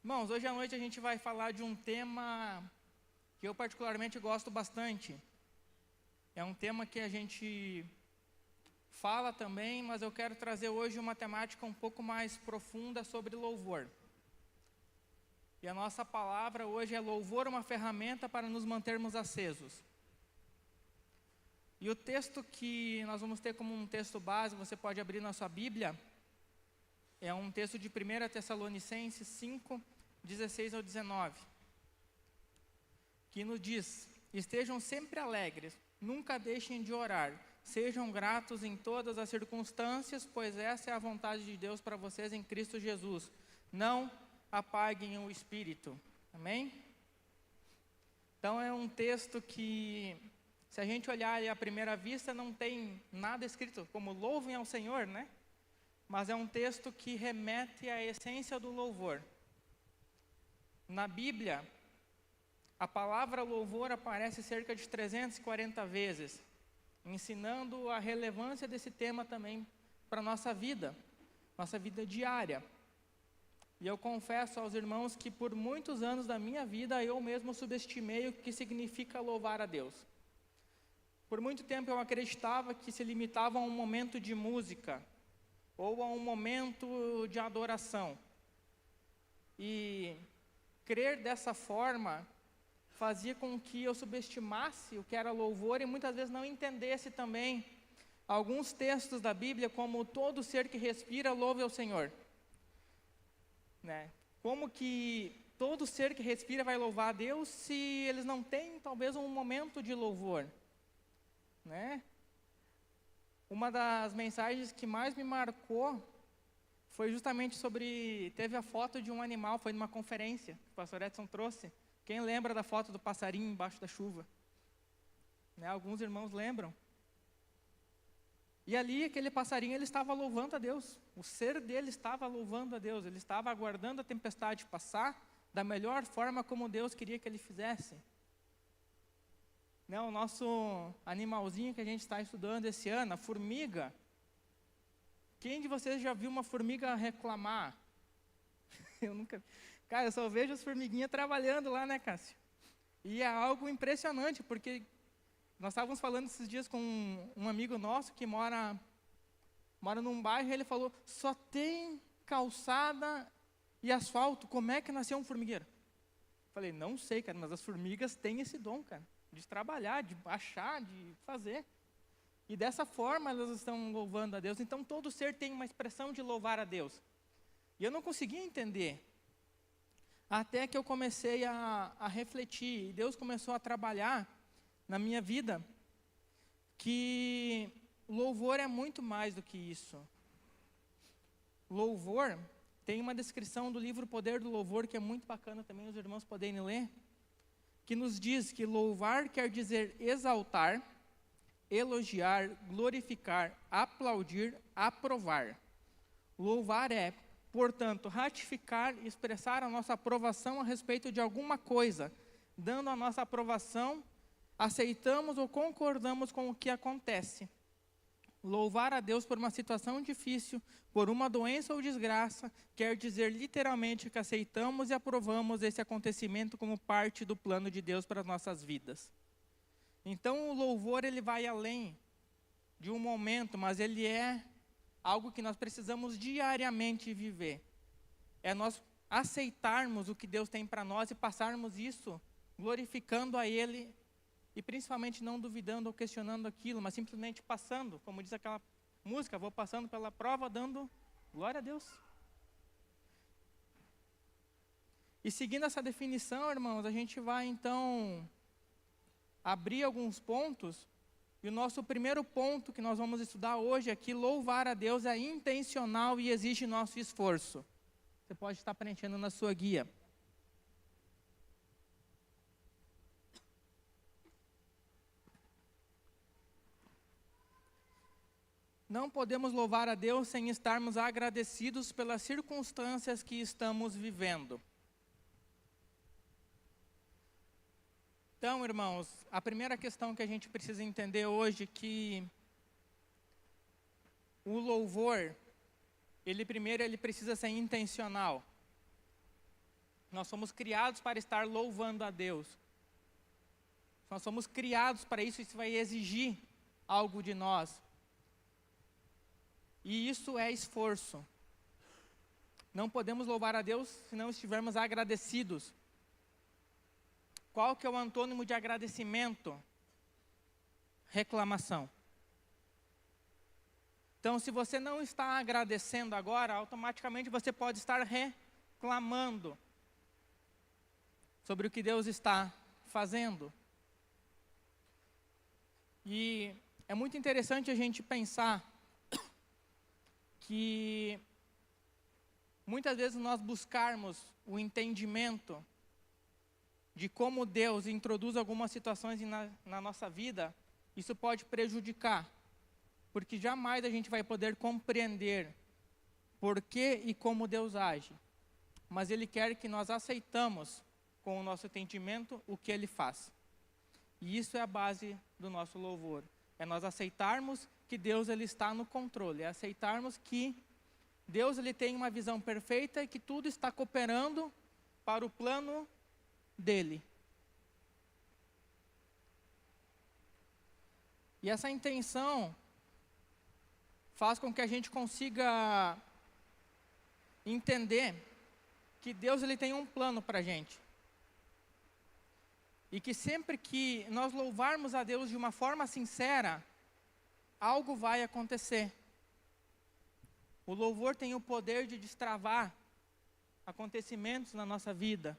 Irmãos, hoje à noite a gente vai falar de um tema que eu particularmente gosto bastante. É um tema que a gente fala também, mas eu quero trazer hoje uma temática um pouco mais profunda sobre louvor. E a nossa palavra hoje é louvor, uma ferramenta para nos mantermos acesos. E o texto que nós vamos ter como um texto base, você pode abrir na sua Bíblia, é um texto de 1 Tessalonicenses 5, 16 ao 19, que nos diz: estejam sempre alegres, nunca deixem de orar, sejam gratos em todas as circunstâncias, pois essa é a vontade de Deus para vocês em Cristo Jesus. Não apaguem o Espírito. Amém? Então é um texto que, se a gente olhar ali à primeira vista, não tem nada escrito como louvem ao Senhor, né? Mas é um texto que remete à essência do louvor. Na Bíblia, a palavra louvor aparece cerca de 340 vezes, ensinando a relevância desse tema também para a nossa vida diária. E eu confesso aos irmãos que por muitos anos da minha vida, eu mesmo subestimei o que significa louvar a Deus. Por muito tempo eu acreditava que se limitava a um momento de música, ou a um momento de adoração. E crer dessa forma fazia com que eu subestimasse o que era louvor e muitas vezes não entendesse também alguns textos da Bíblia, como todo ser que respira louve ao Senhor. Né? Como que todo ser que respira vai louvar a Deus se eles não têm talvez um momento de louvor? Né? Uma das mensagens que mais me marcou foi justamente sobre, teve a foto de um animal, foi numa conferência que o pastor Edson trouxe. Quem lembra da foto do passarinho embaixo da chuva? Né, alguns irmãos lembram. E ali aquele passarinho, ele estava louvando a Deus. O ser dele estava louvando a Deus. Ele estava aguardando a tempestade passar da melhor forma como Deus queria que ele fizesse. Né, o nosso animalzinho que a gente está estudando esse ano, a formiga. Quem de vocês já viu uma formiga reclamar? Eu nunca. Cara, eu só vejo as formiguinhas trabalhando lá, né, Cássio? E é algo impressionante, porque nós estávamos falando esses dias com um amigo nosso que mora num bairro, e ele falou: só tem calçada e asfalto, como é que nasceu um formigueiro? Falei: não sei, cara, mas as formigas têm esse dom, cara, de trabalhar, de achar, de fazer. E dessa forma elas estão louvando a Deus. Então todo ser tem uma expressão de louvar a Deus. E eu não conseguia entender. Até que eu comecei a refletir. E Deus começou a trabalhar na minha vida. Que louvor é muito mais do que isso. Louvor, tem uma descrição do livro Poder do Louvor, que é muito bacana também os irmãos poderem ler. Que nos diz que louvar quer dizer exaltar, elogiar, glorificar, aplaudir, aprovar. Louvar é, portanto, ratificar e expressar a nossa aprovação a respeito de alguma coisa. Dando a nossa aprovação, aceitamos ou concordamos com o que acontece. Louvar a Deus por uma situação difícil, por uma doença ou desgraça, quer dizer literalmente que aceitamos e aprovamos esse acontecimento como parte do plano de Deus para as nossas vidas. Então o louvor, ele vai além de um momento, mas ele é algo que nós precisamos diariamente viver. É nós aceitarmos o que Deus tem para nós e passarmos isso glorificando a Ele e principalmente não duvidando ou questionando aquilo, mas simplesmente passando, como diz aquela música, vou passando pela prova dando glória a Deus. E seguindo essa definição, irmãos, a gente vai então abrir alguns pontos, e o nosso primeiro ponto que nós vamos estudar hoje é que louvar a Deus é intencional e exige nosso esforço. Você pode estar preenchendo na sua guia. Não podemos louvar a Deus sem estarmos agradecidos pelas circunstâncias que estamos vivendo. Então, irmãos, a primeira questão que a gente precisa entender hoje é que o louvor, ele precisa ser intencional. Nós somos criados para estar louvando a Deus. Nós somos criados para isso, isso vai exigir algo de nós. E isso é esforço. Não podemos louvar a Deus se não estivermos agradecidos. Qual que é o antônimo de agradecimento? Reclamação. Então, se você não está agradecendo agora, automaticamente você pode estar reclamando sobre o que Deus está fazendo. E é muito interessante a gente pensar que muitas vezes nós buscarmos o entendimento de como Deus introduz algumas situações na nossa vida, isso pode prejudicar, porque jamais a gente vai poder compreender por que e como Deus age, mas Ele quer que nós aceitamos com o nosso entendimento o que Ele faz. E isso é a base do nosso louvor, é nós aceitarmos que Deus ele está no controle, é aceitarmos que Deus ele tem uma visão perfeita e que tudo está cooperando para o plano dele. E essa intenção faz com que a gente consiga entender que Deus ele tem um plano para a gente. E que sempre que nós louvarmos a Deus de uma forma sincera, algo vai acontecer. O louvor tem o poder de destravar acontecimentos na nossa vida.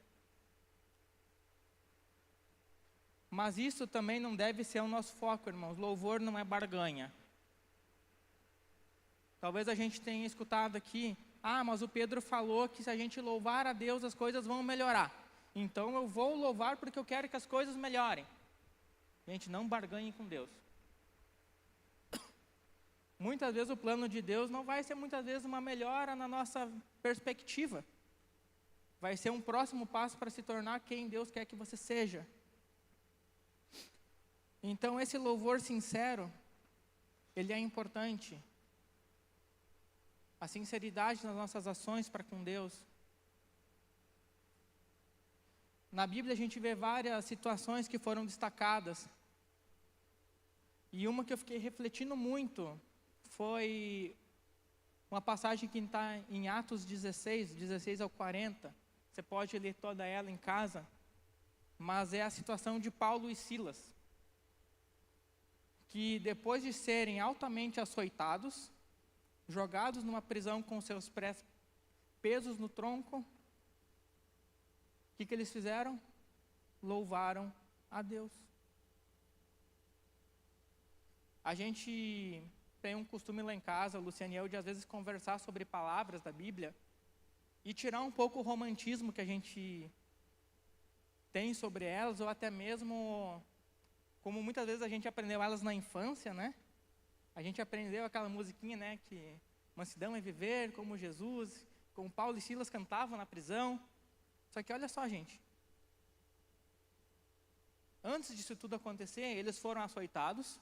Mas isso também não deve ser o nosso foco, irmãos. Louvor não é barganha. Talvez a gente tenha escutado aqui, mas o Pedro falou que se a gente louvar a Deus as coisas vão melhorar. Então eu vou louvar porque eu quero que as coisas melhorem. Gente, não barganhe com Deus. Muitas vezes o plano de Deus não vai ser muitas vezes uma melhora na nossa perspectiva. Vai ser um próximo passo para se tornar quem Deus quer que você seja. Então esse louvor sincero, ele é importante. A sinceridade nas nossas ações para com Deus. Na Bíblia a gente vê várias situações que foram destacadas. E uma que eu fiquei refletindo muito foi uma passagem que está em Atos 16 ao 40. Você pode ler toda ela em casa. Mas é a situação de Paulo e Silas, que depois de serem altamente açoitados, jogados numa prisão com seus pés presos no tronco, o que eles fizeram? Louvaram a Deus. A gente tem um costume lá em casa, Luciane e eu, de às vezes conversar sobre palavras da Bíblia e tirar um pouco o romantismo que a gente tem sobre elas, ou até mesmo, como muitas vezes a gente aprendeu elas na infância, né? A gente aprendeu aquela musiquinha, né? Que mansidão é viver como Jesus, como Paulo e Silas cantavam na prisão. Só que olha só, gente. Antes disso tudo acontecer, eles foram açoitados.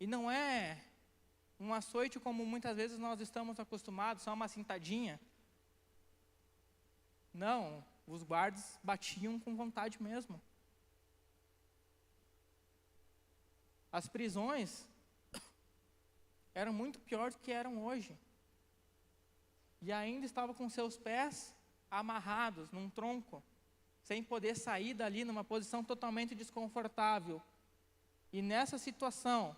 E não é um açoite como muitas vezes nós estamos acostumados, só uma cintadinha. Não, os guardas batiam com vontade mesmo. As prisões eram muito piores do que eram hoje. E ainda estavam com seus pés amarrados num tronco, sem poder sair dali numa posição totalmente desconfortável. E nessa situação,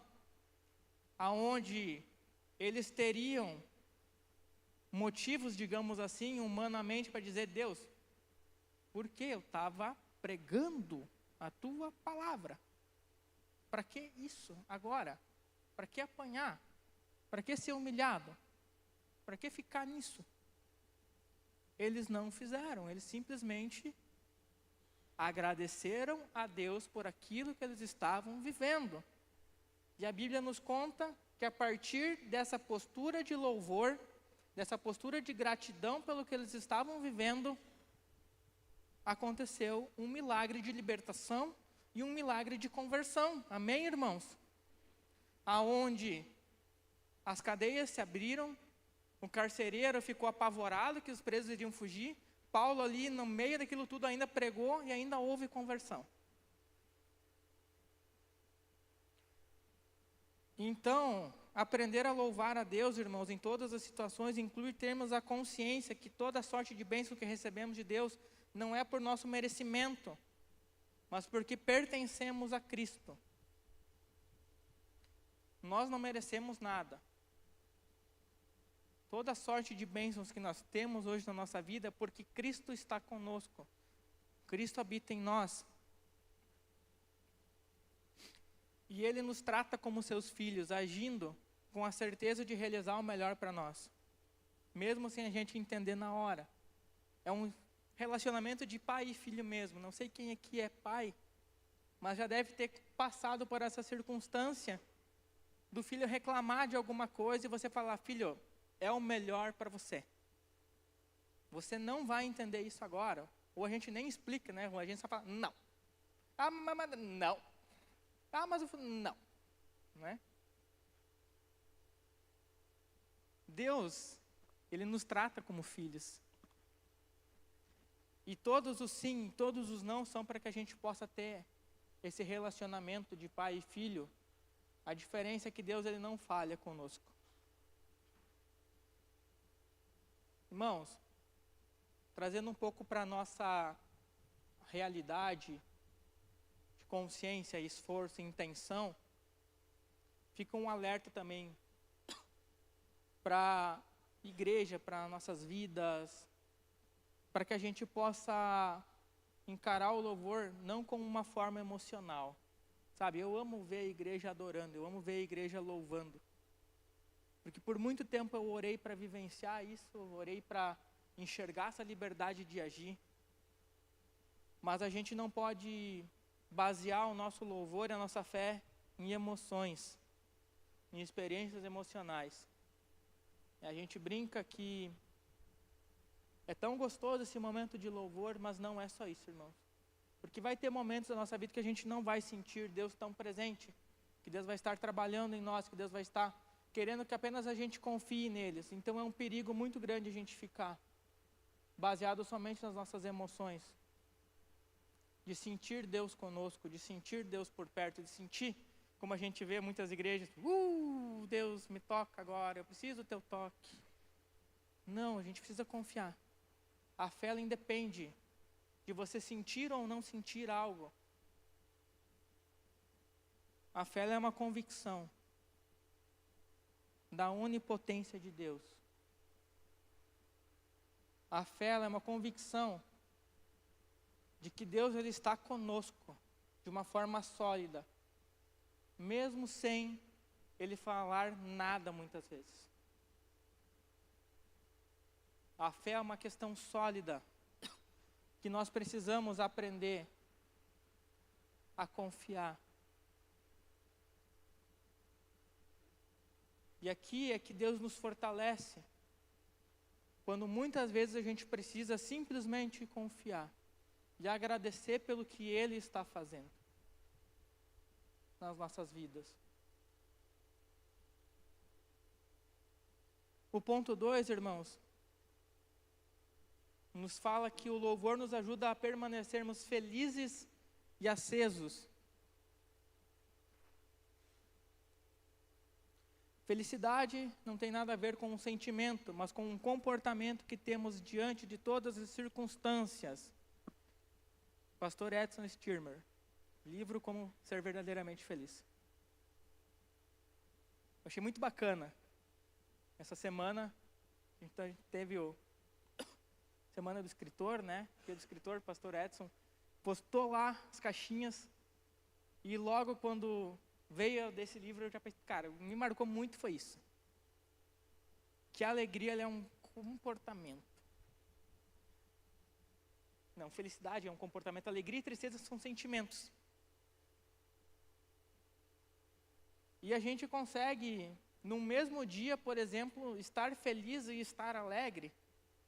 aonde eles teriam motivos, digamos assim, humanamente, para dizer: Deus, porque eu estava pregando a tua palavra. Para que isso agora? Para que apanhar? Para que ser humilhado? Para que ficar nisso? Eles não fizeram, eles simplesmente agradeceram a Deus por aquilo que eles estavam vivendo. E a Bíblia nos conta que a partir dessa postura de louvor, dessa postura de gratidão pelo que eles estavam vivendo, aconteceu um milagre de libertação e um milagre de conversão. Amém, irmãos? Aonde as cadeias se abriram, o carcereiro ficou apavorado que os presos iriam fugir, Paulo ali, no meio daquilo tudo, ainda pregou e ainda houve conversão. Então, aprender a louvar a Deus, irmãos, em todas as situações, inclui termos a consciência que toda sorte de bênção que recebemos de Deus não é por nosso merecimento, mas porque pertencemos a Cristo. Nós não merecemos nada. Toda sorte de bênçãos que nós temos hoje na nossa vida é porque Cristo está conosco. Cristo habita em nós. E Ele nos trata como seus filhos, agindo com a certeza de realizar o melhor para nós. Mesmo sem a gente entender na hora. É um relacionamento de pai e filho mesmo. Não sei quem aqui é pai, mas já deve ter passado por essa circunstância do filho reclamar de alguma coisa e você falar: filho, é o melhor para você. Você não vai entender isso agora. Ou a gente nem explica, né? Ou a gente só fala: não. Ah, mas não. Ah, mas eu falo: não. Né? Deus, Ele nos trata como filhos. E todos os sim, todos os não são para que a gente possa ter esse relacionamento de pai e filho. A diferença é que Deus, Ele não falha conosco. Irmãos, trazendo um pouco para a nossa realidade de consciência, esforço e intenção, fica um alerta também para a igreja, para nossas vidas, para que a gente possa encarar o louvor não como uma forma emocional. Sabe, eu amo ver a igreja adorando, eu amo ver a igreja louvando. Porque por muito tempo eu orei para vivenciar isso, eu orei para enxergar essa liberdade de agir. Mas a gente não pode basear o nosso louvor e a nossa fé em emoções, em experiências emocionais. E a gente brinca que é tão gostoso esse momento de louvor, mas não é só isso, irmãos. Porque vai ter momentos da nossa vida que a gente não vai sentir Deus tão presente, que Deus vai estar trabalhando em nós, que Deus vai estar querendo que apenas a gente confie neles. Então é um perigo muito grande a gente ficar baseado somente nas nossas emoções, de sentir Deus conosco, de sentir Deus por perto, de sentir, como a gente vê muitas igrejas: Deus me toca agora, eu preciso do teu toque. Não, a gente precisa confiar. A fé, ela independe de você sentir ou não sentir algo. A fé, ela é uma convicção da onipotência de Deus. A fé, ela é uma convicção de que Deus, Ele está conosco de uma forma sólida, mesmo sem Ele falar nada muitas vezes. A fé é uma questão sólida que nós precisamos aprender a confiar. E aqui é que Deus nos fortalece, quando muitas vezes a gente precisa simplesmente confiar e agradecer pelo que Ele está fazendo nas nossas vidas. O ponto 2, irmãos, nos fala que o louvor nos ajuda a permanecermos felizes e acesos. Felicidade não tem nada a ver com um sentimento, mas com um comportamento que temos diante de todas as circunstâncias. Pastor Edson Stirmer, livro Como Ser Verdadeiramente Feliz. Eu achei muito bacana. Essa semana, a gente teve o Semana do Escritor, né? Dia do Escritor, Pastor Edson postou lá as caixinhas. E logo quando veio desse livro, eu já pensei, cara, me marcou muito foi isso. Que a alegria, ela é um comportamento. Não, felicidade é um comportamento. Alegria e tristeza são sentimentos. E a gente consegue, no mesmo dia, por exemplo, estar feliz e estar alegre.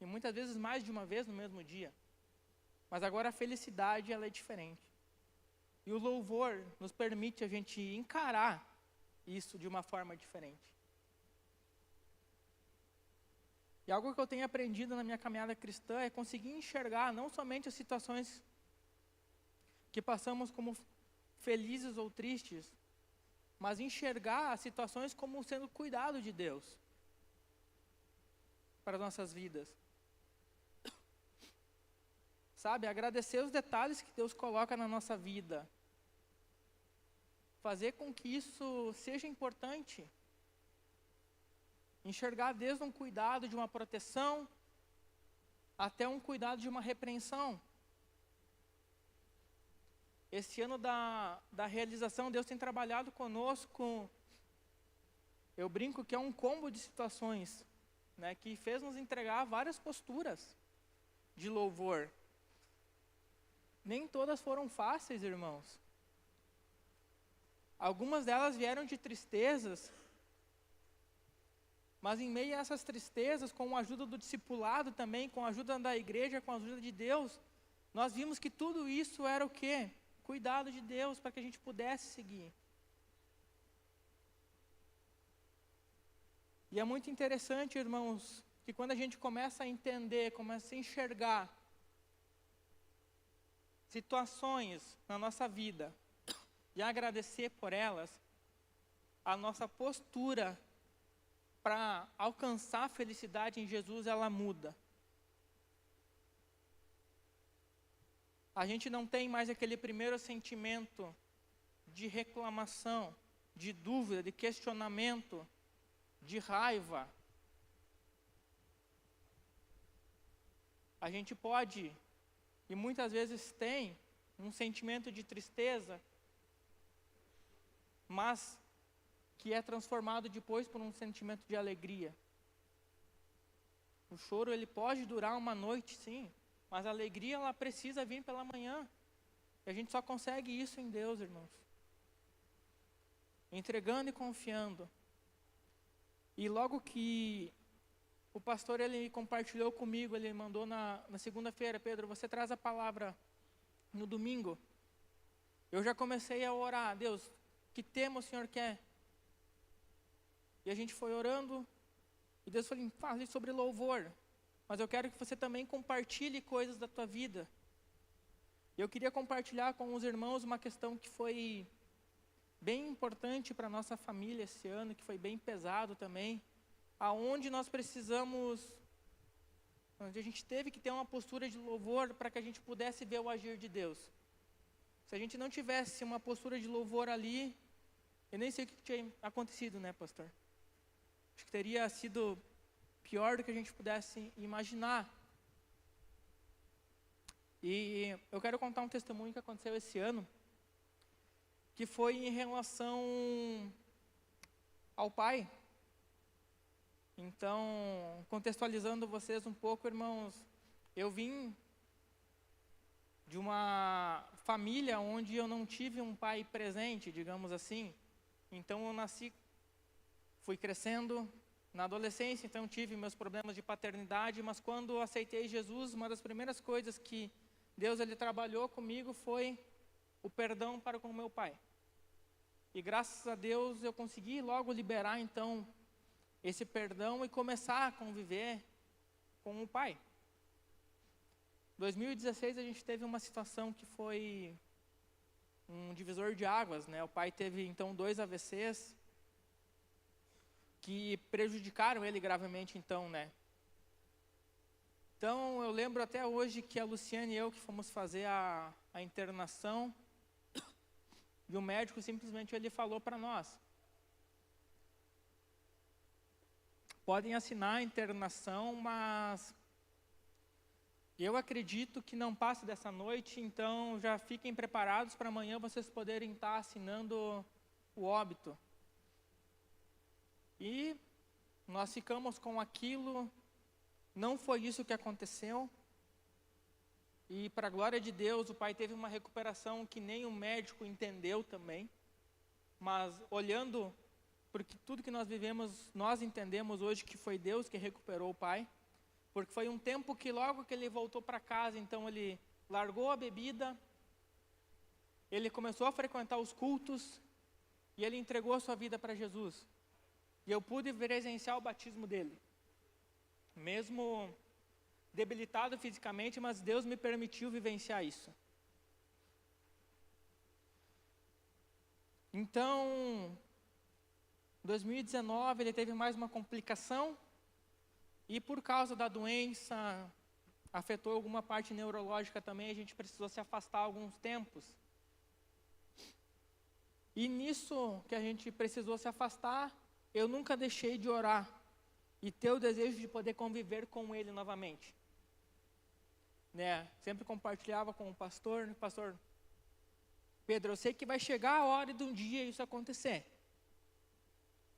E muitas vezes mais de uma vez no mesmo dia. Mas agora a felicidade, ela é diferente. E o louvor nos permite a gente encarar isso de uma forma diferente. E algo que eu tenho aprendido na minha caminhada cristã é conseguir enxergar não somente as situações que passamos como felizes ou tristes, mas enxergar as situações como sendo cuidado de Deus para as nossas vidas. Sabe, agradecer os detalhes que Deus coloca na nossa vida. Fazer com que isso seja importante. Enxergar desde um cuidado de uma proteção até um cuidado de uma repreensão. Esse ano da realização, Deus tem trabalhado conosco. Eu brinco que é um combo de situações, né, que fez nos entregar várias posturas de louvor. Nem todas foram fáceis, irmãos. Algumas delas vieram de tristezas, mas em meio a essas tristezas, com a ajuda do discipulado também, com a ajuda da igreja, com a ajuda de Deus, nós vimos que tudo isso era o quê? Cuidado de Deus para que a gente pudesse seguir. E é muito interessante, irmãos, que quando a gente começa a entender, começa a enxergar situações na nossa vida e agradecer por elas, a nossa postura para alcançar a felicidade em Jesus, ela muda. A gente não tem mais aquele primeiro sentimento de reclamação, de dúvida, de questionamento, de raiva. A gente pode, e muitas vezes tem, um sentimento de tristeza, mas que é transformado depois por um sentimento de alegria. O choro, ele pode durar uma noite, sim, mas a alegria, ela precisa vir pela manhã. E a gente só consegue isso em Deus, irmãos. Entregando e confiando. E logo que o pastor, ele compartilhou comigo, ele mandou na segunda-feira: Pedro, você traz a palavra no domingo. Eu já comecei a orar: Deus, que tema o Senhor quer? E a gente foi orando, e Deus falou: fale sobre louvor, mas eu quero que você também compartilhe coisas da tua vida. Eu queria compartilhar com os irmãos uma questão que foi bem importante para a nossa família esse ano, que foi bem pesado também, aonde nós precisamos, onde a gente teve que ter uma postura de louvor para que a gente pudesse ver o agir de Deus. Se a gente não tivesse uma postura de louvor ali, eu nem sei o que tinha acontecido, né, pastor? Acho que teria sido pior do que a gente pudesse imaginar. E eu quero contar um testemunho que aconteceu esse ano, que foi em relação ao pai. Então, contextualizando vocês um pouco, irmãos, eu vim de uma família onde eu não tive um pai presente, digamos assim. Então, eu nasci, fui crescendo na adolescência, então tive meus problemas de paternidade, mas quando eu aceitei Jesus, uma das primeiras coisas que Deus, ele trabalhou comigo foi o perdão para com o meu pai. E graças a Deus eu consegui logo liberar então esse perdão e começar a conviver com o pai. Em 2016 a gente teve uma situação que foi um divisor de águas, né? O pai teve então 2 AVCs que prejudicaram ele gravemente então, né? Então eu lembro até hoje que a Luciane e eu que fomos fazer a internação, e o médico simplesmente ele falou para nós: podem assinar a internação, mas eu acredito que não passe dessa noite, então já fiquem preparados para amanhã vocês poderem estar assinando o óbito. E nós ficamos com aquilo, não foi isso que aconteceu. E para a glória de Deus, o pai teve uma recuperação que nem o médico entendeu também. Mas olhando, porque tudo que nós vivemos, nós entendemos hoje que foi Deus que recuperou o pai. Porque foi um tempo que logo que ele voltou para casa, então ele largou a bebida, ele começou a frequentar os cultos, e ele entregou a sua vida para Jesus. E eu pude presenciar o batismo dele. mesmo debilitado fisicamente, mas Deus me permitiu vivenciar isso. Então, 2019 ele teve mais uma complicação e por causa da doença afetou alguma parte neurológica também, a gente precisou se afastar alguns tempos. E nisso que a gente precisou se afastar, eu nunca deixei de orar e ter o desejo de poder conviver com ele novamente. Sempre compartilhava com o pastor, pastor Pedro, eu sei que vai chegar a hora de um dia isso acontecer.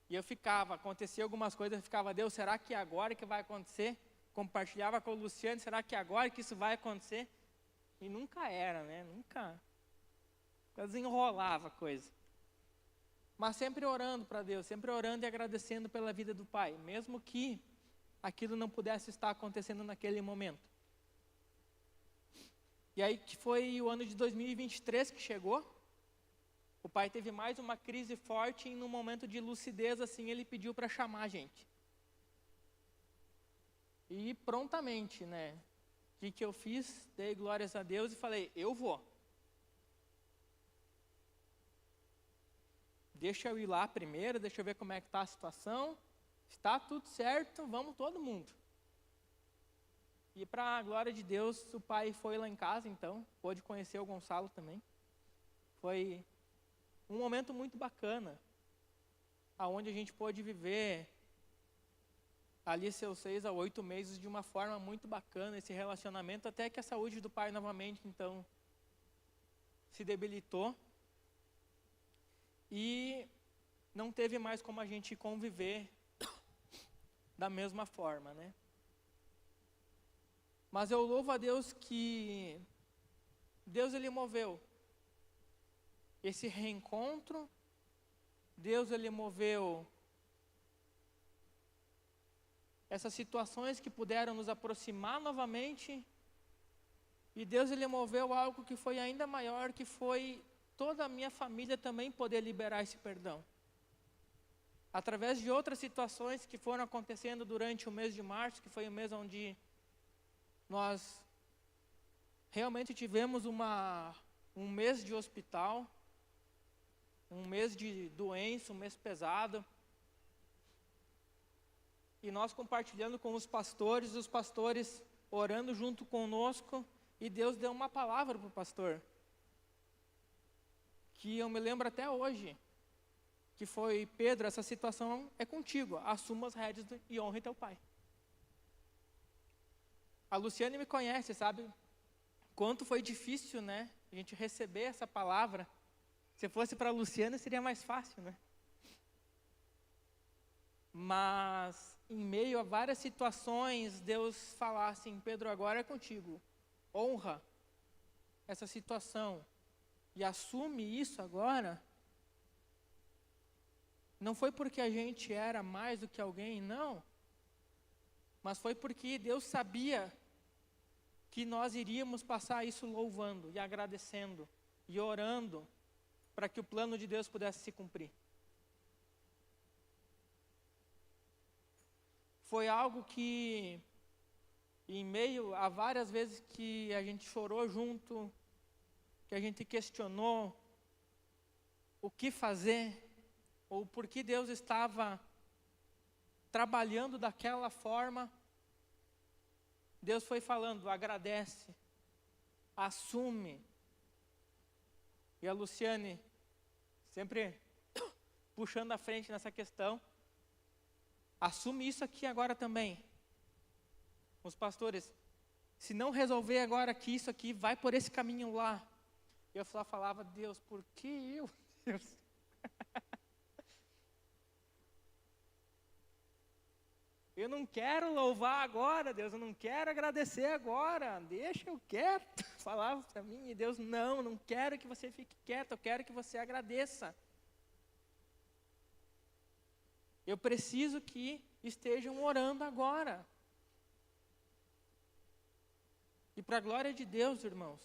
E eu acontecia algumas coisas, eu ficava, Deus, será que é agora que vai acontecer? Compartilhava com o Luciano, será que é agora que isso vai acontecer? E nunca era, nunca desenrolava a coisa. Mas sempre orando para Deus, sempre orando e agradecendo pela vida do pai, mesmo que aquilo não pudesse estar acontecendo naquele momento. E aí que foi o ano de 2023 que chegou, o pai teve mais uma crise forte e num momento de lucidez assim, ele pediu para chamar a gente. E prontamente, o que eu fiz? Dei glórias a Deus e falei, eu vou. Deixa eu ir lá primeiro, deixa eu ver como é que está a situação. Está tudo certo, vamos todo mundo. E para a glória de Deus, o pai foi lá em casa, então, pôde conhecer o Gonçalo também. Foi um momento muito bacana, aonde a gente pôde viver ali seus 6 a 8 meses de uma forma muito bacana, esse relacionamento, até que a saúde do pai novamente, então, se debilitou. E não teve mais como a gente conviver da mesma forma, Mas eu louvo a Deus que Deus ele moveu esse reencontro, Deus ele moveu essas situações que puderam nos aproximar novamente, e Deus ele moveu algo que foi ainda maior, que foi toda a minha família também poder liberar esse perdão. Através de outras situações que foram acontecendo durante o mês de março, que foi o mês onde nós realmente tivemos um mês de hospital, um mês de doença, um mês pesado. E nós compartilhando com os pastores orando junto conosco, e Deus deu uma palavra para o pastor, que eu me lembro até hoje, que foi, Pedro, essa situação é contigo, assuma as rédeas e honre teu pai. A Luciane me conhece, sabe quanto foi difícil, a gente receber essa palavra. Se fosse para a Luciane seria mais fácil, Mas em meio a várias situações, Deus fala assim, Pedro, agora é contigo, honra essa situação e assume isso agora. Não foi porque a gente era mais do que alguém, não, mas foi porque Deus sabia que nós iríamos passar isso louvando e agradecendo e orando para que o plano de Deus pudesse se cumprir. Foi algo que, em meio a várias vezes que a gente chorou junto, que a gente questionou o que fazer, ou por que Deus estava trabalhando daquela forma, Deus foi falando, agradece, assume. E a Luciane, sempre puxando a frente nessa questão, assume isso aqui agora também. Os pastores, se não resolver agora aqui, isso aqui, vai por esse caminho lá. Eu só falava, Deus, por que eu? Deus. Eu não quero louvar agora, Deus, eu não quero agradecer agora, deixa eu quieto. Falava para mim, e Deus, não quero que você fique quieto, eu quero que você agradeça. Eu preciso que estejam orando agora. E para a glória de Deus, irmãos,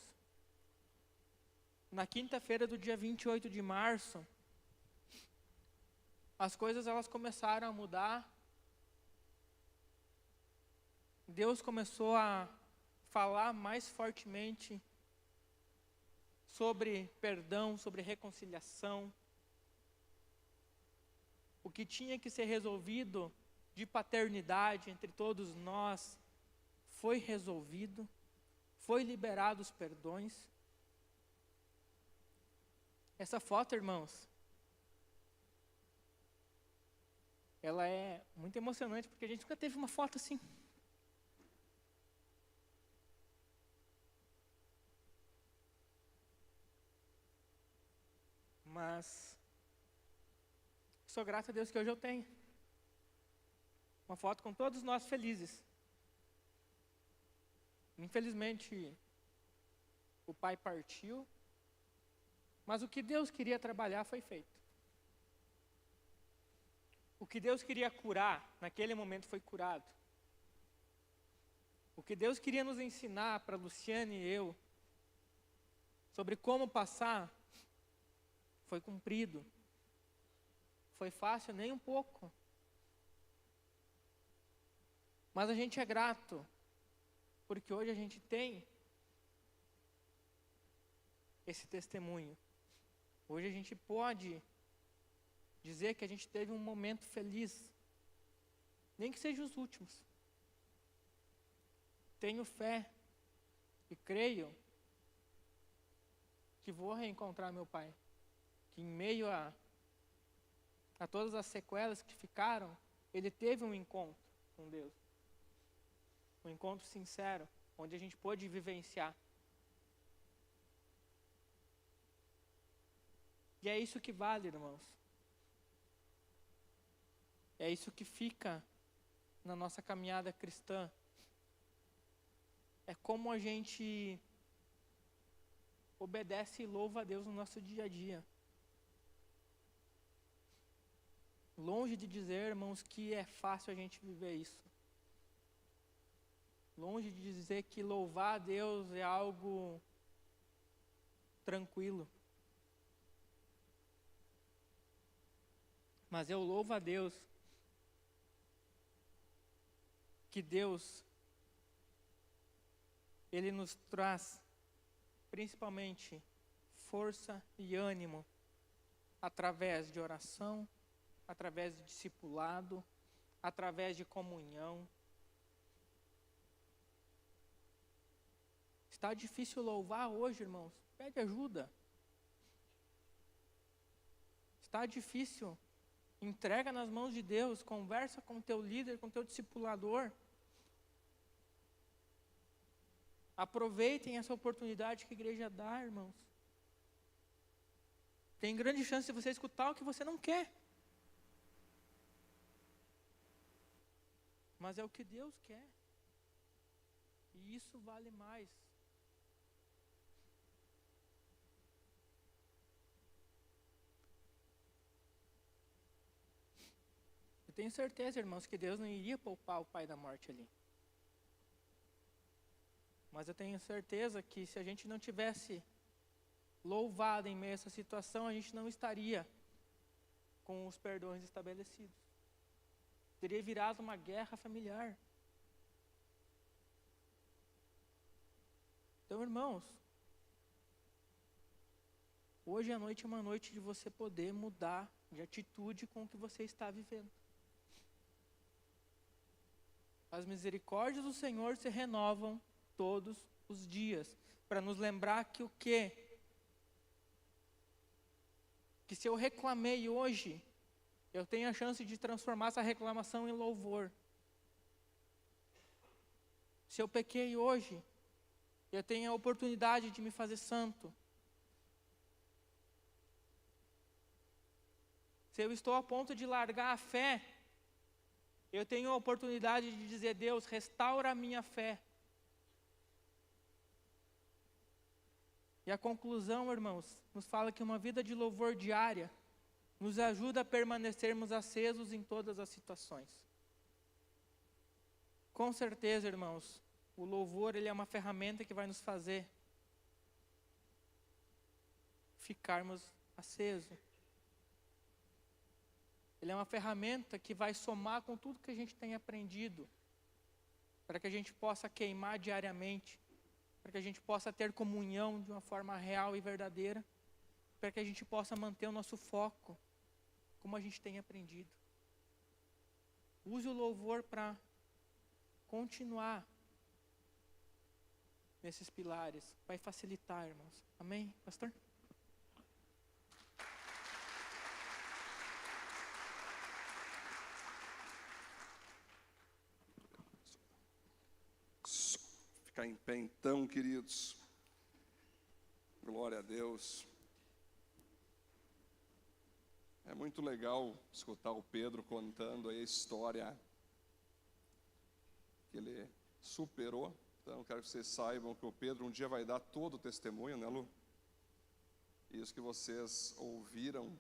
na quinta-feira do dia 28 de março, as coisas elas começaram a mudar. Deus começou a falar mais fortemente sobre perdão, sobre reconciliação. O que tinha que ser resolvido de paternidade entre todos nós foi resolvido, foi liberado os perdões. Essa foto, irmãos, ela é muito emocionante, porque a gente nunca teve uma foto assim. Mas sou grato a Deus que hoje eu tenho uma foto com todos nós felizes. Infelizmente, o pai partiu, mas o que Deus queria trabalhar foi feito. O que Deus queria curar, naquele momento foi curado. O que Deus queria nos ensinar, para Luciane e eu, sobre como passar, foi cumprido. Foi fácil, nem um pouco. Mas a gente é grato, porque hoje a gente tem esse testemunho. Hoje a gente pode dizer que a gente teve um momento feliz, nem que sejam os últimos. Tenho fé e creio que vou reencontrar meu pai, que em meio a todas as sequelas que ficaram, ele teve um encontro com Deus. Um encontro sincero, onde a gente pôde vivenciar. E é isso que vale, irmãos. É isso que fica na nossa caminhada cristã. É como a gente obedece e louva a Deus no nosso dia a dia. Longe de dizer, irmãos, que é fácil a gente viver isso. Longe de dizer que louvar a Deus é algo tranquilo. Mas eu louvo a Deus que Deus, Ele nos traz principalmente força e ânimo através de oração, através de discipulado, através de comunhão. Está difícil louvar hoje, irmãos? Pede ajuda. Está difícil? Entrega nas mãos de Deus, conversa com o teu líder, com o teu discipulador. Aproveitem essa oportunidade que a igreja dá, irmãos. Tem grande chance de você escutar o que você não quer. Mas é o que Deus quer. E isso vale mais. Eu tenho certeza, irmãos, que Deus não iria poupar o pai da morte ali. Mas eu tenho certeza que se a gente não tivesse louvado em meio a essa situação, a gente não estaria com os perdões estabelecidos. Teria virado uma guerra familiar. Então, irmãos, hoje à noite é uma noite de você poder mudar de atitude com o que você está vivendo. As misericórdias do Senhor se renovam todos os dias, para nos lembrar que o quê? Que se eu reclamei hoje, eu tenho a chance de transformar essa reclamação em louvor. Se eu pequei hoje, eu tenho a oportunidade de me fazer santo. Se eu estou a ponto de largar a fé, eu tenho a oportunidade de dizer: Deus, restaura a minha fé. E a conclusão, irmãos, nos fala que uma vida de louvor diária nos ajuda a permanecermos acesos em todas as situações. Com certeza, irmãos, o louvor, ele é uma ferramenta que vai nos fazer ficarmos acesos. Ele é uma ferramenta que vai somar com tudo que a gente tem aprendido para que a gente possa queimar diariamente, para que a gente possa ter comunhão de uma forma real e verdadeira, para que a gente possa manter o nosso foco, como a gente tem aprendido. Use o louvor para continuar nesses pilares, vai facilitar, irmãos. Amém, pastor? Ficar em pé então, queridos. Glória a Deus. É muito legal escutar o Pedro contando aí a história que ele superou. Então, quero que vocês saibam que o Pedro um dia vai dar todo o testemunho, né, Lu? Isso que vocês ouviram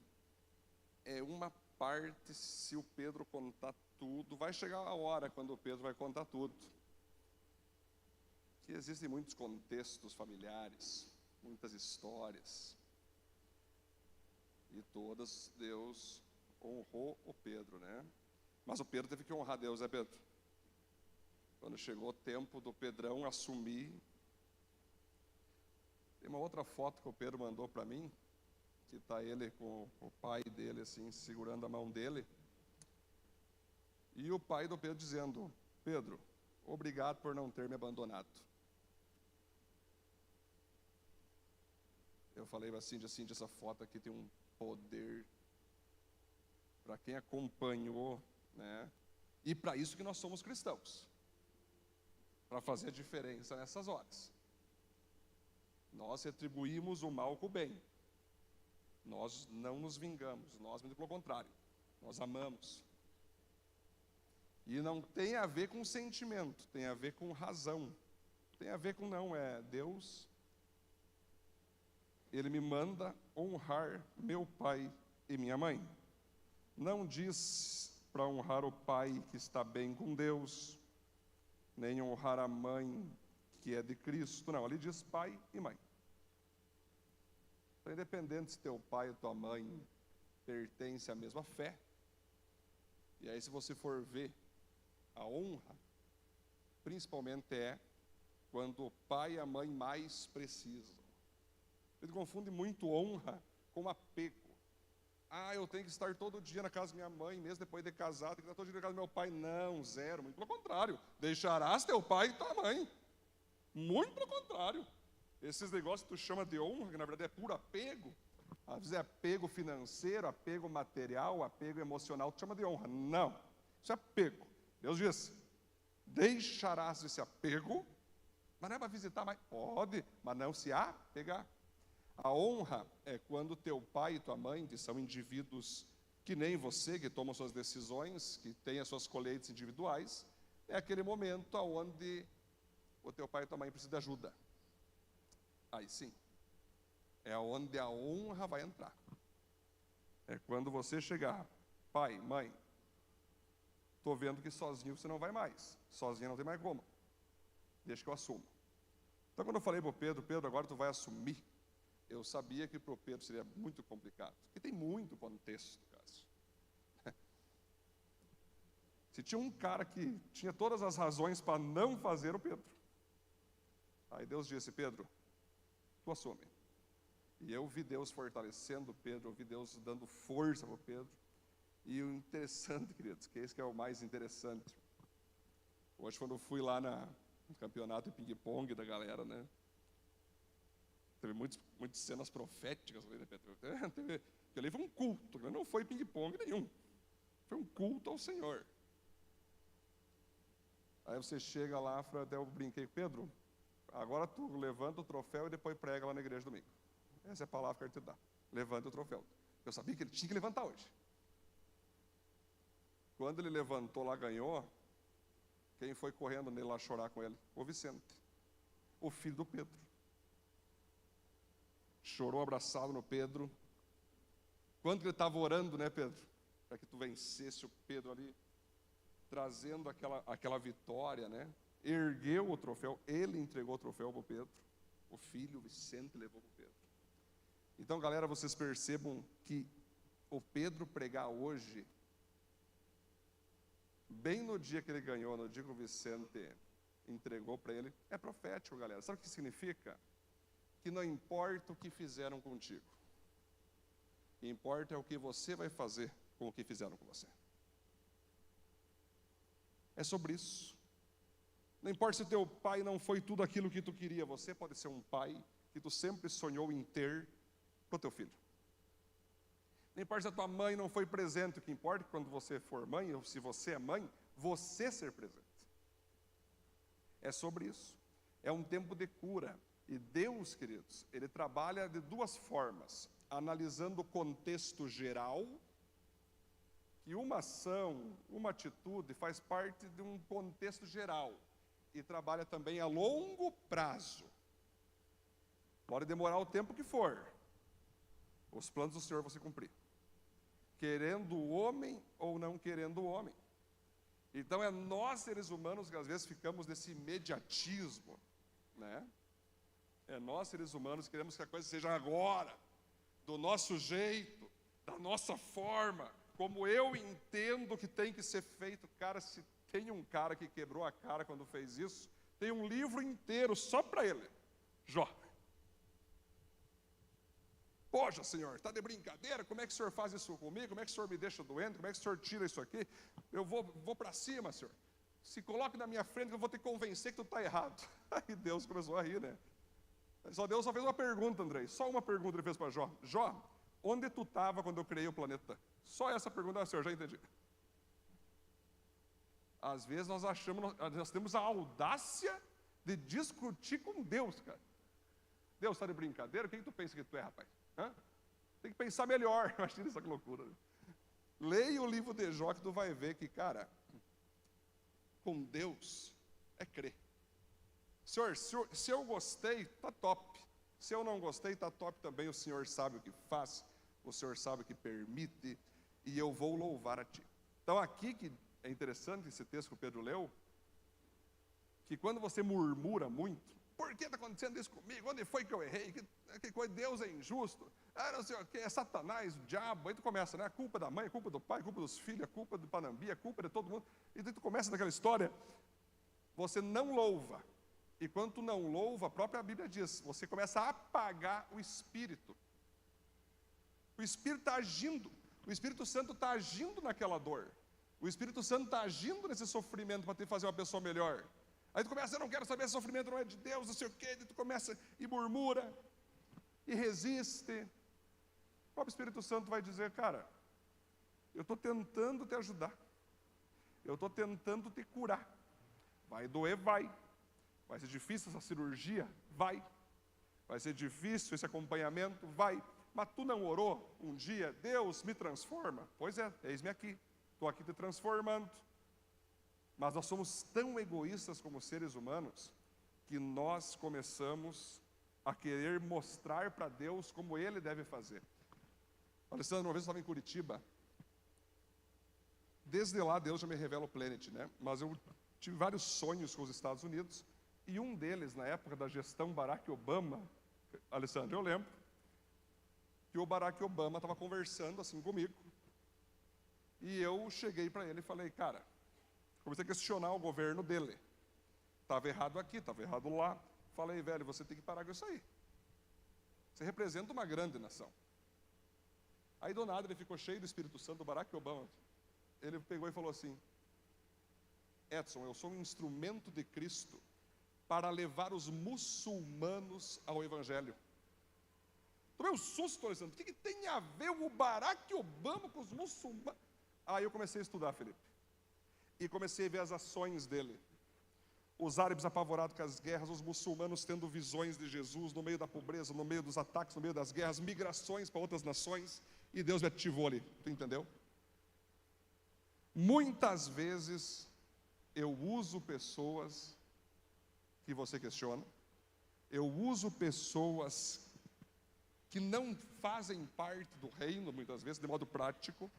é uma parte. Se o Pedro contar tudo, vai chegar a hora quando o Pedro vai contar tudo. Que existem muitos contextos familiares, muitas histórias. E todas Deus honrou o Pedro, né? Mas o Pedro teve que honrar Deus, né, Pedro? Quando chegou o tempo do Pedrão assumir. Tem uma outra foto que o Pedro mandou para mim, que está ele com o pai dele, assim, segurando a mão dele. E o pai do Pedro dizendo: Pedro, obrigado por não ter me abandonado. Eu falei assim, essa foto aqui tem um poder para quem acompanhou, né? E para isso que nós somos cristãos, para fazer a diferença nessas horas. Nós retribuímos o mal com o bem. Nós não nos vingamos, nós, pelo contrário, nós amamos. E não tem a ver com sentimento, tem a ver com razão. Tem a ver com Deus. Ele me manda honrar meu pai e minha mãe. Não diz para honrar o pai que está bem com Deus, nem honrar a mãe que é de Cristo. Não, ali diz pai e mãe. Então, independente se teu pai ou tua mãe pertence à mesma fé, e aí se você for ver a honra, principalmente é quando o pai e a mãe mais precisam. Ele confunde muito honra com apego. Eu tenho que estar todo dia na casa da minha mãe, mesmo depois de casado, tenho que estar todo dia na casa do meu pai. Não, zero, muito pelo contrário. Deixarás teu pai e tua mãe. Muito pelo contrário. Esses negócios que tu chama de honra, que na verdade é puro apego, às vezes é apego financeiro, apego material, apego emocional, tu chama de honra. Não, isso é apego. Deus diz: deixarás esse apego, mas não é para visitar mais. Pode, mas não se apegar. A honra é quando teu pai e tua mãe, que são indivíduos que nem você, que tomam suas decisões, que têm as suas colheitas individuais, é aquele momento onde o teu pai e tua mãe precisam de ajuda. Aí sim, é onde a honra vai entrar. É quando você chegar: pai, mãe, estou vendo que sozinho você não vai mais, sozinho não tem mais como, deixa que eu assumo. Então, quando eu falei para o Pedro, agora tu vai assumir, eu sabia que para o Pedro seria muito complicado, porque tem muito contexto, cara. Se tinha um cara que tinha todas as razões para não fazer, o Pedro. Aí Deus disse: Pedro, tu assume. E eu vi Deus fortalecendo o Pedro, eu vi Deus dando força para o Pedro. E o interessante, queridos, que esse que é o mais interessante. Hoje, quando eu fui lá no campeonato de ping-pong da galera, né? Teve muitas cenas proféticas ali, né, Pedro? Porque ali foi um culto, não foi ping-pong nenhum. Foi um culto ao Senhor. Aí você chega lá, até eu brinquei: Pedro, agora tu levanta o troféu e depois prega lá na igreja domingo. Essa é a palavra que eu quero te dar. Levanta o troféu. Eu sabia que ele tinha que levantar hoje. Quando ele levantou lá, ganhou, quem foi correndo nele lá chorar com ele? O Vicente, o filho do Pedro. Chorou abraçado no Pedro. Quando ele estava orando, né, Pedro? Para que tu vencesse o Pedro ali, trazendo aquela vitória, né? Ergueu o troféu, ele entregou o troféu para o Pedro. O filho, o Vicente, levou para o Pedro. Então, galera, vocês percebam que o Pedro pregar hoje, bem no dia que ele ganhou, no dia que o Vicente entregou para ele. É profético, galera. Sabe o que significa? Que não importa o que fizeram contigo. O que importa é o que você vai fazer com o que fizeram com você. É sobre isso. Não importa se teu pai não foi tudo aquilo que tu queria, você pode ser um pai que tu sempre sonhou em ter para o teu filho. Não importa se a tua mãe não foi presente, o que importa é que quando você for mãe, ou se você é mãe, você ser presente. É sobre isso. É um tempo de cura. E Deus, queridos, Ele trabalha de duas formas. Analisando o contexto geral, que uma ação, uma atitude faz parte de um contexto geral. E trabalha também a longo prazo. Pode demorar o tempo que for. Os planos do Senhor vão se cumprir. Querendo o homem ou não querendo o homem. Então é nós, seres humanos, que às vezes ficamos nesse imediatismo, né? É nós, seres humanos, que queremos que a coisa seja agora, do nosso jeito, da nossa forma, como eu entendo que tem que ser feito. Cara, se tem um cara que quebrou a cara quando fez isso, tem um livro inteiro só para ele. Jó. Poxa, Senhor, está de brincadeira? Como é que o Senhor faz isso comigo? Como é que o Senhor me deixa doente? Como é que o Senhor tira isso aqui? Eu vou para cima, Senhor. Se coloque na minha frente que eu vou te convencer que tu está errado. Aí Deus começou a rir, né? Deus só fez uma pergunta, Andrei. Só uma pergunta ele fez para Jó. Jó, onde tu estava quando eu criei o planeta? Só essa pergunta, Senhor, já entendi. Às vezes nós temos a audácia de discutir com Deus, cara. Deus está de brincadeira? O que tu pensa que tu é, rapaz? Hã? Tem que pensar melhor. Imagina essa loucura. Leia o livro de Jó que tu vai ver que, cara, com Deus é crer. Senhor, se eu gostei, tá top. Se eu não gostei, tá top também. O Senhor sabe o que faz, o Senhor sabe o que permite, e eu vou louvar a Ti. Então aqui que é interessante esse texto que o Pedro leu, que quando você murmura muito, por que está acontecendo isso comigo? Onde foi que eu errei? Que coisa, Deus é injusto. Não sei o que, é Satanás, o diabo. Aí tu começa, né? A culpa da mãe, a culpa do pai, a culpa dos filhos, a culpa do Panambi, a culpa de todo mundo. E daí tu começa naquela história, você não louva. E quando tu não louva, a própria Bíblia diz, você começa a apagar o Espírito. O Espírito está agindo. O Espírito Santo está agindo naquela dor. O Espírito Santo está agindo nesse sofrimento para te fazer uma pessoa melhor. Aí tu começa, eu não quero saber, esse sofrimento não é de Deus, não sei o quê. Aí tu começa e murmura, e resiste. O próprio Espírito Santo vai dizer, cara, eu estou tentando te ajudar. Eu estou tentando te curar. Vai doer, vai. Vai ser difícil essa cirurgia? Vai. Vai ser difícil esse acompanhamento? Vai. Mas tu não orou um dia, Deus me transforma? Pois é, eis-me aqui. Estou aqui te transformando. Mas nós somos tão egoístas como seres humanos, que nós começamos a querer mostrar para Deus como Ele deve fazer. Alessandro, uma vez eu estava em Curitiba. Desde lá Deus já me revela o Planet, né? Mas eu tive vários sonhos com os Estados Unidos. E um deles, na época da gestão Barack Obama, Alessandro, eu lembro, que o Barack Obama estava conversando assim comigo. E eu cheguei para ele e falei, cara, comecei a questionar o governo dele. Estava errado aqui, estava errado lá. Falei, velho, você tem que parar com isso aí. Você representa uma grande nação. Aí do nada ele ficou cheio do Espírito Santo, do Barack Obama. Ele pegou e falou assim, Edson, eu sou um instrumento de Cristo para levar os muçulmanos ao Evangelho. Tomei um susto, Alessandro. O que tem a ver o Barack Obama com os muçulmanos? Aí eu comecei a estudar, Felipe. E comecei a ver as ações dele. Os árabes apavorados com as guerras, os muçulmanos tendo visões de Jesus no meio da pobreza, no meio dos ataques, no meio das guerras, migrações para outras nações. E Deus me ativou ali, tu entendeu? Muitas vezes eu uso pessoas que você questiona, eu uso pessoas que não fazem parte do reino, muitas vezes, de modo prático,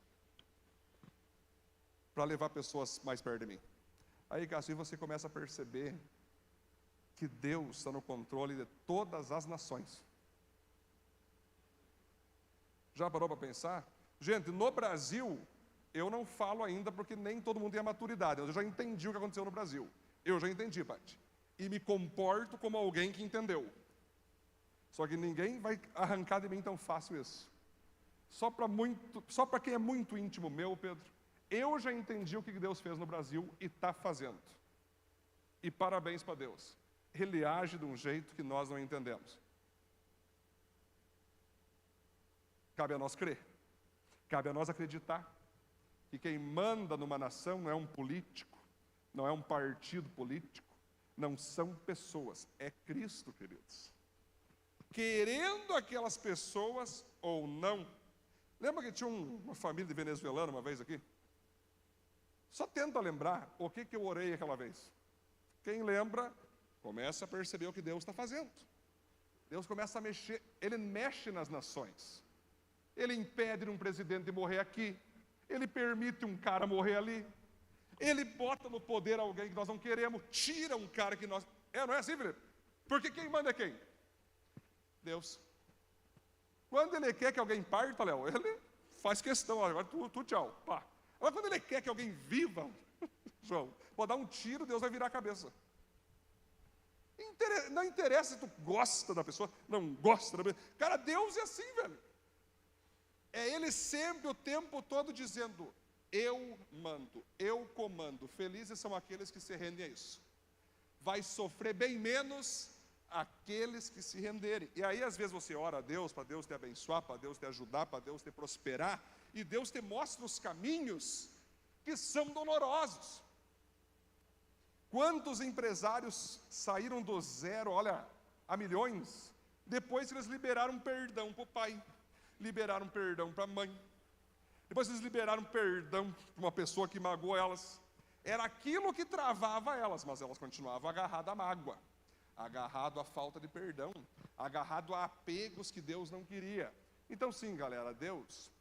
para levar pessoas mais perto de mim. Aí, Cássio, você começa a perceber que Deus está no controle de todas as nações. Já parou para pensar? Gente, no Brasil, eu não falo ainda porque nem todo mundo tem a maturidade. Eu já entendi o que aconteceu no Brasil. Eu já entendi, Paty. E me comporto como alguém que entendeu. Só que ninguém vai arrancar de mim tão fácil isso. Só para quem é muito íntimo meu, Pedro, eu já entendi o que Deus fez no Brasil e está fazendo. E parabéns para Deus. Ele age de um jeito que nós não entendemos. Cabe a nós crer. Cabe a nós acreditar que quem manda numa nação não é um político, não é um partido político, não são pessoas, é Cristo, queridos. Querendo aquelas pessoas ou não. Lembra que tinha uma família de venezuelano uma vez aqui? Só tenta lembrar o que eu orei aquela vez. Quem lembra, começa a perceber o que Deus está fazendo. Deus começa a mexer, Ele mexe nas nações. Ele impede um presidente de morrer aqui. Ele permite um cara morrer ali. Ele bota no poder alguém que nós não queremos, tira um cara que nós... não é assim, Felipe? Porque quem manda é quem? Deus. Quando Ele quer que alguém parta, Léo, Ele faz questão, agora tu tchau, pá. Agora quando Ele quer que alguém viva, João, pode dar um tiro, Deus vai virar a cabeça. Não interessa se tu gosta da pessoa, não gosta da pessoa. Cara, Deus é assim, velho. É Ele sempre, o tempo todo, dizendo: eu mando, eu comando. Felizes são aqueles que se rendem a isso. Vai sofrer bem menos aqueles que se renderem. E aí às vezes você ora a Deus, para Deus te abençoar, para Deus te ajudar, para Deus te prosperar, e Deus te mostra os caminhos que são dolorosos. Quantos empresários saíram do zero, olha, a milhões, depois que eles liberaram perdão para o pai, liberaram perdão para a mãe, depois eles liberaram perdão para uma pessoa que magoou elas. Era aquilo que travava elas, mas elas continuavam agarradas à mágoa, agarrado à falta de perdão, agarrado a apegos que Deus não queria. Então sim, galera, Deus,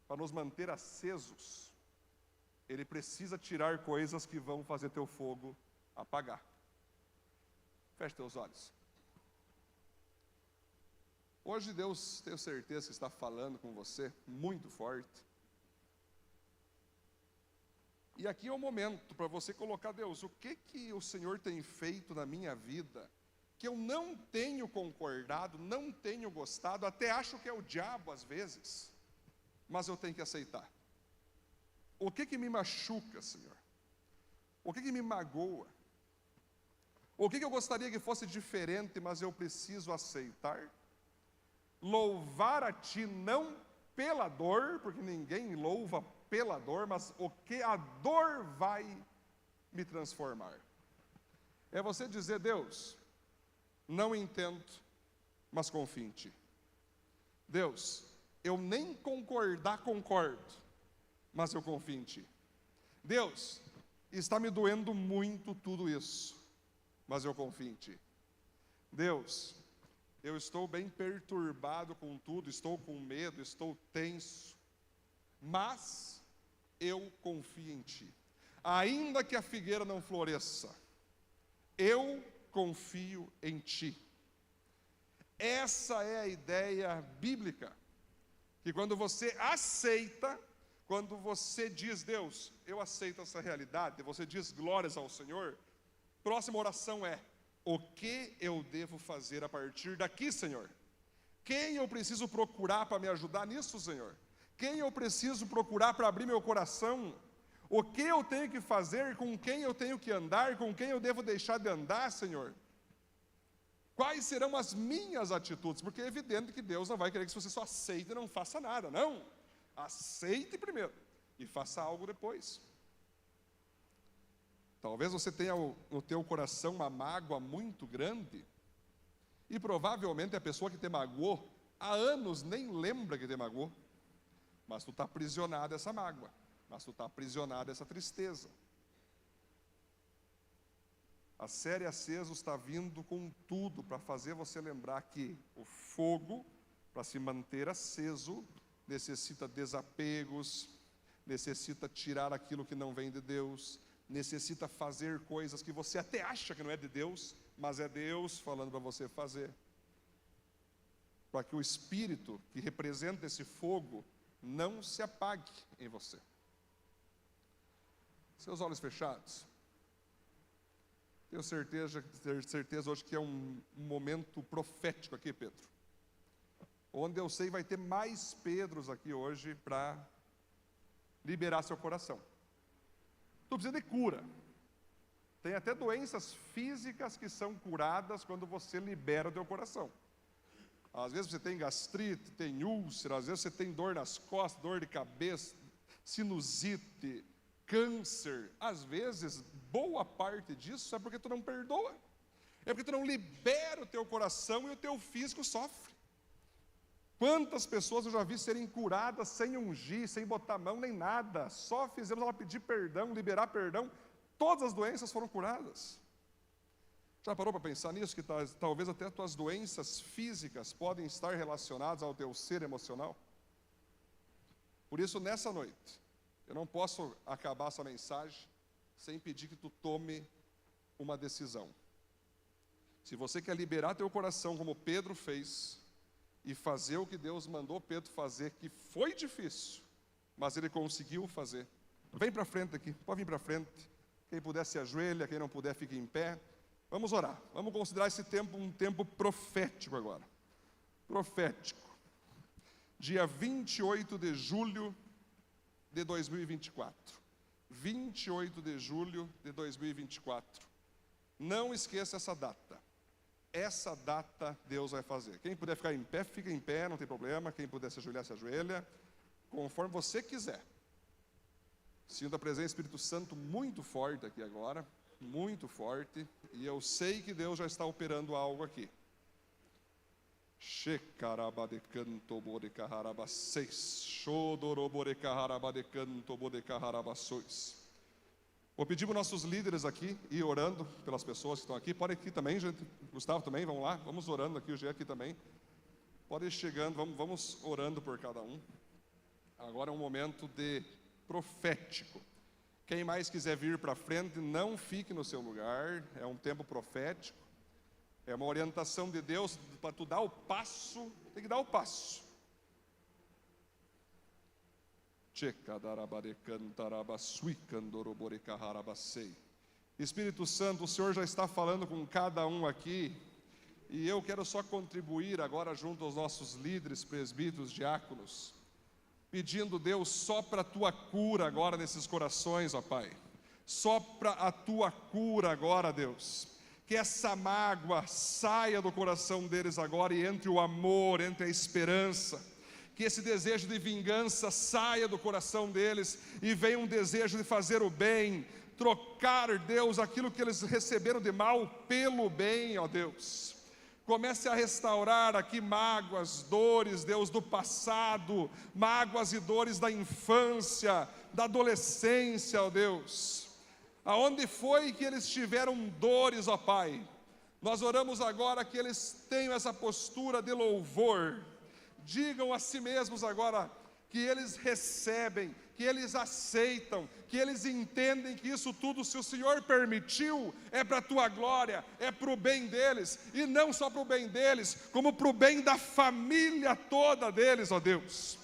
para nos manter acesos, Ele precisa tirar coisas que vão fazer teu fogo apagar. Feche teus olhos. Hoje Deus, tenho certeza que está falando com você muito forte. E aqui é o momento para você colocar: Deus, o que o Senhor tem feito na minha vida, que eu não tenho concordado, não tenho gostado, até acho que é o diabo às vezes, mas eu tenho que aceitar. O que me machuca, Senhor? O que me magoa? O que eu gostaria que fosse diferente, mas eu preciso aceitar? Louvar a Ti não pela dor, porque ninguém louva pela dor, mas o que a dor vai me transformar. É você dizer: Deus, não entendo, mas confio em Ti. Deus, eu nem concordo, mas eu confio em Ti. Deus, está me doendo muito tudo isso, mas eu confio em Ti. Deus, eu estou bem perturbado com tudo, estou com medo, estou tenso, mas eu confio em Ti. Ainda que a figueira não floresça, eu confio em Ti. Essa é a ideia bíblica, que quando você aceita, quando você diz: Deus, eu aceito essa realidade, você diz glórias ao Senhor, próxima oração é: o que eu devo fazer a partir daqui, Senhor? Quem eu preciso procurar para me ajudar nisso, Senhor? Quem eu preciso procurar para abrir meu coração? O que eu tenho que fazer? Com quem eu tenho que andar? Com quem eu devo deixar de andar, Senhor? Quais serão as minhas atitudes? Porque é evidente que Deus não vai querer que você só aceite e não faça nada, não. Aceite primeiro e faça algo depois. Talvez você tenha no teu coração uma mágoa muito grande, e provavelmente a pessoa que te magoou há anos nem lembra que te magoou, mas tu está aprisionado dessa mágoa, mas tu está aprisionado dessa tristeza. A série Acesos está vindo com tudo para fazer você lembrar que o fogo, para se manter aceso, necessita desapegos, necessita tirar aquilo que não vem de Deus, necessita fazer coisas que você até acha que não é de Deus, mas é Deus falando para você fazer, para que o Espírito que representa esse fogo não se apague em você. Seus olhos fechados. Tenho certeza hoje que é um momento profético aqui, Pedro. Onde eu sei vai ter mais Pedros aqui hoje para liberar seu coração. Tu precisa de cura. Tem até doenças físicas que são curadas quando você libera o teu coração. Às vezes você tem gastrite, tem úlcera, às vezes você tem dor nas costas, dor de cabeça, sinusite, câncer. Às vezes, boa parte disso é porque tu não perdoa. É porque tu não libera o teu coração e o teu físico sofre. Quantas pessoas eu já vi serem curadas sem ungir, sem botar mão, nem nada. Só fizemos ela pedir perdão, liberar perdão. Todas as doenças foram curadas. Já parou para pensar nisso? Que talvez até as tuas doenças físicas podem estar relacionadas ao teu ser emocional? Por isso, nessa noite, eu não posso acabar essa mensagem sem pedir que tu tome uma decisão. Se você quer liberar teu coração como Pedro fez, e fazer o que Deus mandou Pedro fazer, que foi difícil, mas ele conseguiu fazer. Vem para frente aqui, pode vir para frente. Quem puder se ajoelha, quem não puder fique em pé. Vamos orar, vamos considerar esse tempo um tempo profético agora. Profético. Dia 28 de julho de 2024. 28 de julho de 2024. Não esqueça essa data. Essa data Deus vai fazer. Quem puder ficar em pé, fica em pé, não tem problema. Quem puder se ajoelhar, se ajoelha. Conforme você quiser. Sinto a presença do Espírito Santo muito forte aqui agora. Muito forte. E eu sei que Deus já está operando algo aqui. Shekarabadecanto bodecaharabasseis. Shodorobodecaharabdecanto bodecaharabassois. Vou pedir para os nossos líderes aqui ir orando pelas pessoas que estão aqui. Pode ir aqui também, gente. Gustavo também, vamos lá. Vamos orando aqui, o Gê aqui também. Pode ir chegando, vamos orando por cada um. Agora é um momento de profético. Quem mais quiser vir para frente, não fique no seu lugar. É um tempo profético. É uma orientação de Deus para tu dar o passo. Tem que dar o passo. Espírito Santo, o Senhor já está falando com cada um aqui, e eu quero só contribuir agora junto aos nossos líderes, presbíteros, diáconos, pedindo, Deus, sopra a tua cura agora nesses corações, ó Pai. Sopra a tua cura agora, Deus. Que essa mágoa saia do coração deles agora e entre o amor, entre a esperança. Que esse desejo de vingança saia do coração deles e venha um desejo de fazer o bem, trocar, Deus, aquilo que eles receberam de mal pelo bem, ó Deus. Comece a restaurar aqui mágoas, dores, Deus, do passado, mágoas e dores da infância, da adolescência, ó Deus. Aonde foi que eles tiveram dores, ó Pai? Nós oramos agora que eles tenham essa postura de louvor. Digam a si mesmos agora que eles recebem, que eles aceitam, que eles entendem que isso tudo, se o Senhor permitiu, é para a tua glória, é para o bem deles, e não só para o bem deles, como para o bem da família toda deles, ó Deus.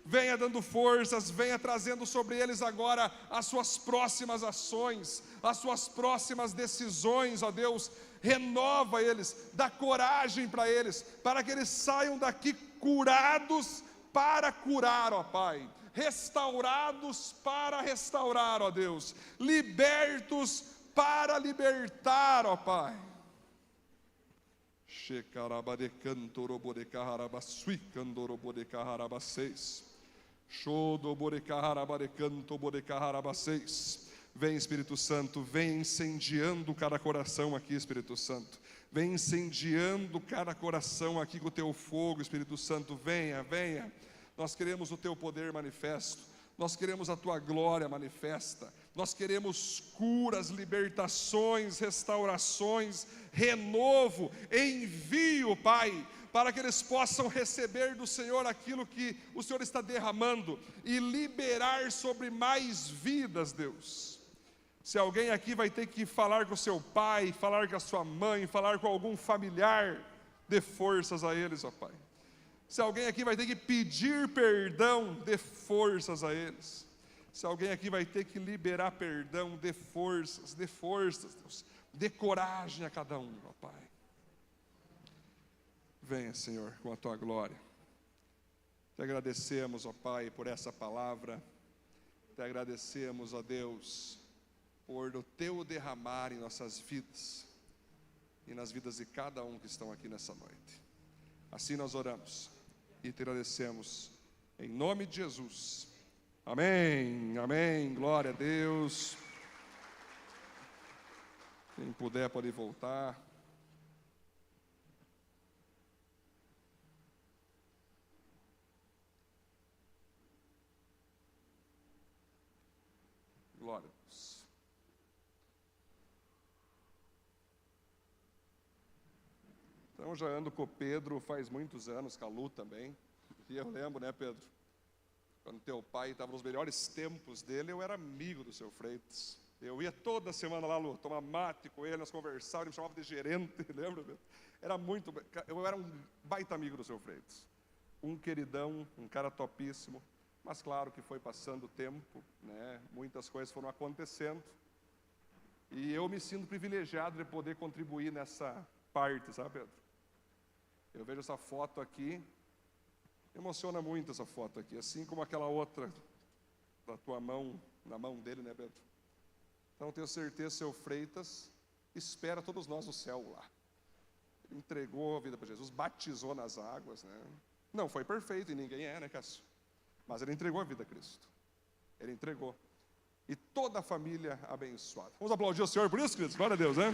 Venha dando forças, venha trazendo sobre eles agora as suas próximas ações, as suas próximas decisões, ó Deus. Renova eles, dá coragem para eles, para que eles saiam daqui curados para curar, ó Pai. Restaurados para restaurar, ó Deus. Libertos para libertar, ó Pai. Vem, Espírito Santo, vem incendiando cada coração aqui, Espírito Santo. Vem incendiando cada coração aqui com o teu fogo, Espírito Santo. Venha, venha. Nós queremos o teu poder manifesto. Nós queremos a tua glória manifesta. Nós queremos curas, libertações, restaurações, renovo, envio, Pai, para que eles possam receber do Senhor aquilo que o Senhor está derramando e liberar sobre mais vidas, Deus. Se alguém aqui vai ter que falar com o seu pai, falar com a sua mãe, falar com algum familiar, dê forças a eles, ó Pai. Se alguém aqui vai ter que pedir perdão, dê forças a eles. Se alguém aqui vai ter que liberar perdão, dê forças, Deus. Dê coragem a cada um, ó Pai. Venha, Senhor, com a tua glória. Te agradecemos, ó Pai, por essa palavra. Te agradecemos, ó Deus, por o teu derramar em nossas vidas e nas vidas de cada um que estão aqui nessa noite. Assim nós oramos e te agradecemos em nome de Jesus. Amém, amém, glória a Deus. Quem puder pode voltar. Glória a Deus. Então já ando com o Pedro faz muitos anos, com a Lu também. E eu lembro, né, Pedro? Quando teu pai estava nos melhores tempos dele, eu era amigo do seu Freitas. Eu ia toda semana lá, Lu, tomar mate com ele, nós conversávamos, ele me chamava de gerente, lembra, Pedro? Eu era um baita amigo do seu Freitas. Um queridão, um cara topíssimo. Mas claro que foi passando o tempo, né? Muitas coisas foram acontecendo. E eu me sinto privilegiado de poder contribuir nessa parte, sabe, Pedro? Eu vejo essa foto aqui, emociona muito essa foto aqui, assim como aquela outra da tua mão, na mão dele, né, Pedro? Então tenho certeza, seu Freitas espera todos nós no céu lá. Ele entregou a vida para Jesus, batizou nas águas, né? Não foi perfeito, e ninguém é, né, Cássio? Mas ele entregou a vida a Cristo. Ele entregou. E toda a família abençoada. Vamos aplaudir o Senhor por isso, queridos? Glória a Deus, né?